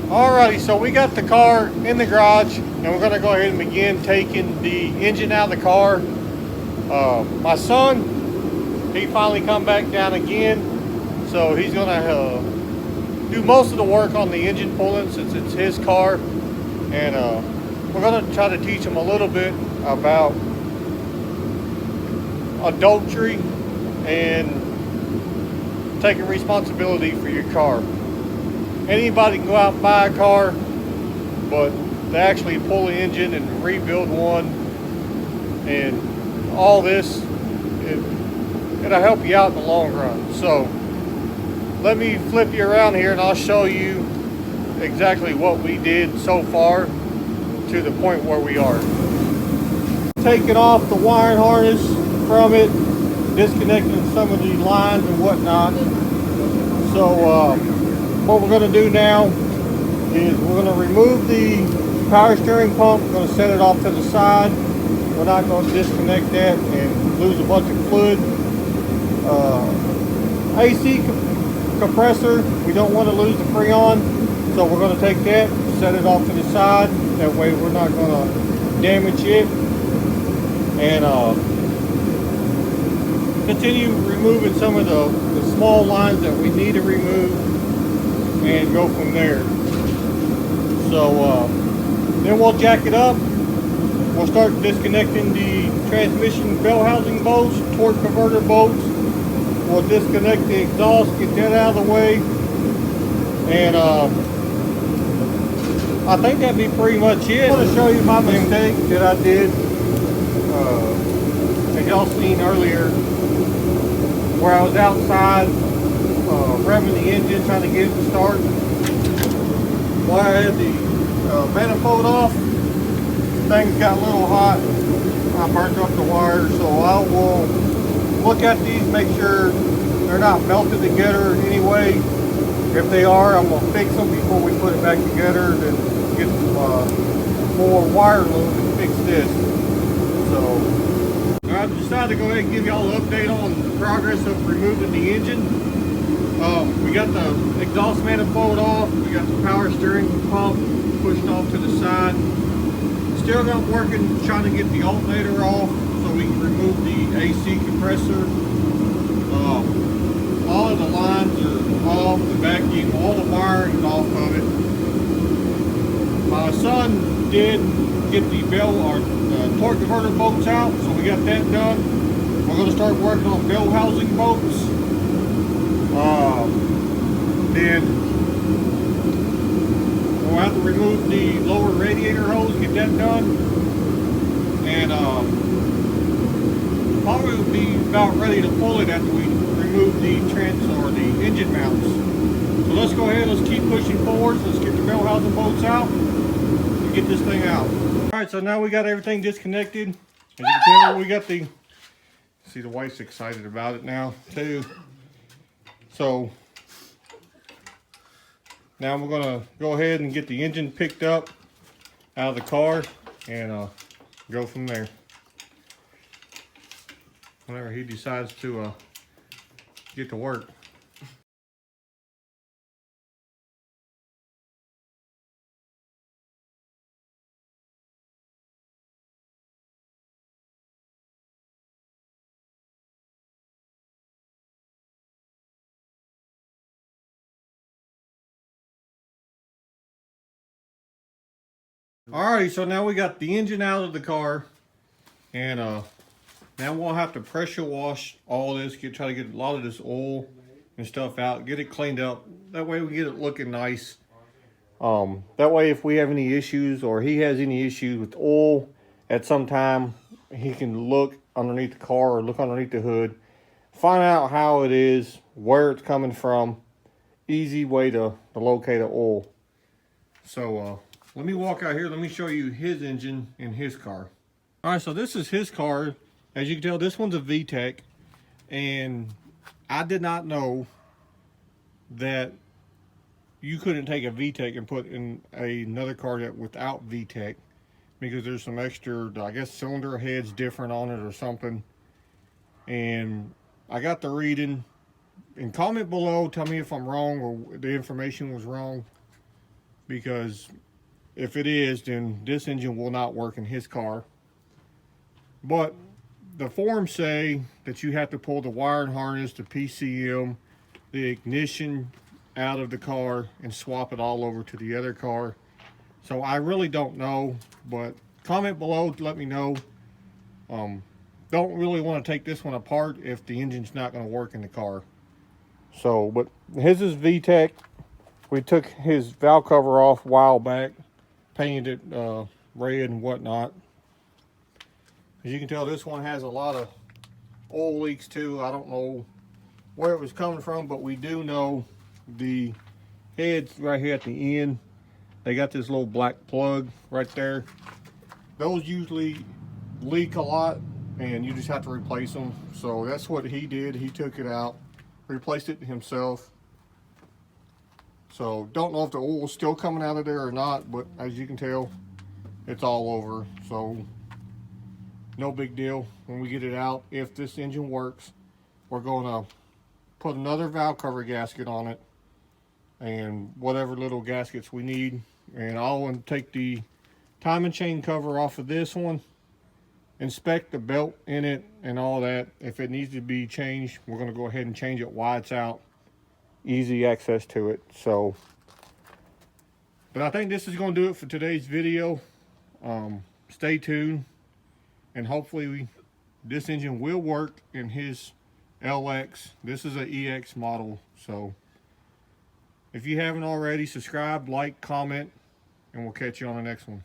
Alrighty, so we got the car in the garage, and we're gonna go ahead and begin taking the engine out of the car. My son, he finally come back down again, so he's gonna do most of the work on the engine pulling since it's his car, and we're gonna try to teach him a little bit about adultery and taking responsibility for your car. Anybody can go out and buy a car, but to actually pull the engine and rebuild one and all this, it'll help you out in the long run. So let me flip you around here and I'll show you exactly what we did so far to the point where we are. Taking off the wiring harness from it, disconnecting some of the lines and whatnot. So what we're going to do now is we're going to remove the power steering pump. We're going to set it off to the side. We're not going to disconnect that and lose a bunch of fluid. AC compressor, we don't want to lose the Freon, so we're going to take that, set it off to the side. That way we're not going to damage it. And continue removing some of the small lines that we need to remove and go from there. So then we'll jack it up. We'll start disconnecting the transmission bell housing bolts, torque converter bolts. We'll disconnect the exhaust, get that out of the way, and I think that'd be pretty much it. I'm going to show you my mistake that I did, as y'all seen earlier, where I was outside revving the engine, trying to get it to start. While I had the manifold off, things got a little hot. I burnt up the wires, so I will look at these, make sure they're not melted together in any way. If they are, I'm gonna fix them before we put it back together, then get some more wire loom and fix this. So I decided to go ahead and give y'all an update on the progress of removing the engine. We got the exhaust manifold off, we got the power steering pump pushed off to the side. Still not working, trying to get the alternator off so we can remove the AC compressor. All of the lines are off, the vacuum, all the wiring is off of it. My son did get the bell or torque converter bolts out, so we got that done. We're going to start working on bell housing bolts. Then we'll have to remove the lower radiator hose, get that done, and probably will be about ready to pull it after we remove the engine mounts. So let's go ahead, let's keep pushing forward. Let's get the bell housing bolts out and get this thing out. All right, so now we got everything disconnected. As you can tell, we got the, see the wife's excited about it now too. So now we're gonna go ahead and get the engine picked up out of the car and go from there. Whenever he decides to get to work. Alrighty, so now we got the engine out of the car, and now we'll have to pressure wash all this, try to get a lot of this oil and stuff out, get it cleaned up. That way we get it looking nice. That way if we have any issues or he has any issues with oil at some time, he can look underneath the car or look underneath the hood, find out how it is, where it's coming from. Easy way to locate the oil. So let me walk out here. Let me show you his engine in his car. All right, so this is his car. As you can tell, this one's a VTEC, and I did not know that you couldn't take a VTEC and put in another car that without VTEC, because there's some extra, I guess, cylinder heads different on it or something. And I got the reading. And comment below, tell me if I'm wrong or the information was wrong. because if it is, then this engine will not work in his car. But the forums say that you have to pull the wiring harness, the PCM, the ignition out of the car and swap it all over to the other car. So I really don't know, but comment below to let me know. Don't really want to take this one apart if the engine's not going to work in the car. So, but his is VTEC. We took his valve cover off a while back, painted it red and whatnot. As you can tell, this one has a lot of oil leaks too. I don't know where it was coming from, but we do know the heads right here at the end, they got this little black plug right there. Those usually leak a lot and you just have to replace them. So that's what he did. He took it out, replaced it himself. So don't know if the oil's still coming out of there or not, but as you can tell, it's all over. So no big deal. When we get it out, if this engine works, we're going to put another valve cover gasket on it and whatever little gaskets we need. And I'll take the timing chain cover off of this one, inspect the belt in it and all that. If it needs to be changed, we're going to go ahead and change it while it's out. Easy access to it. So, but I think this is going to do it for today's video. Stay tuned, and hopefully this engine will work in his LX. This is an EX model. So if you haven't already, subscribe, like, comment, and we'll catch you on the next one.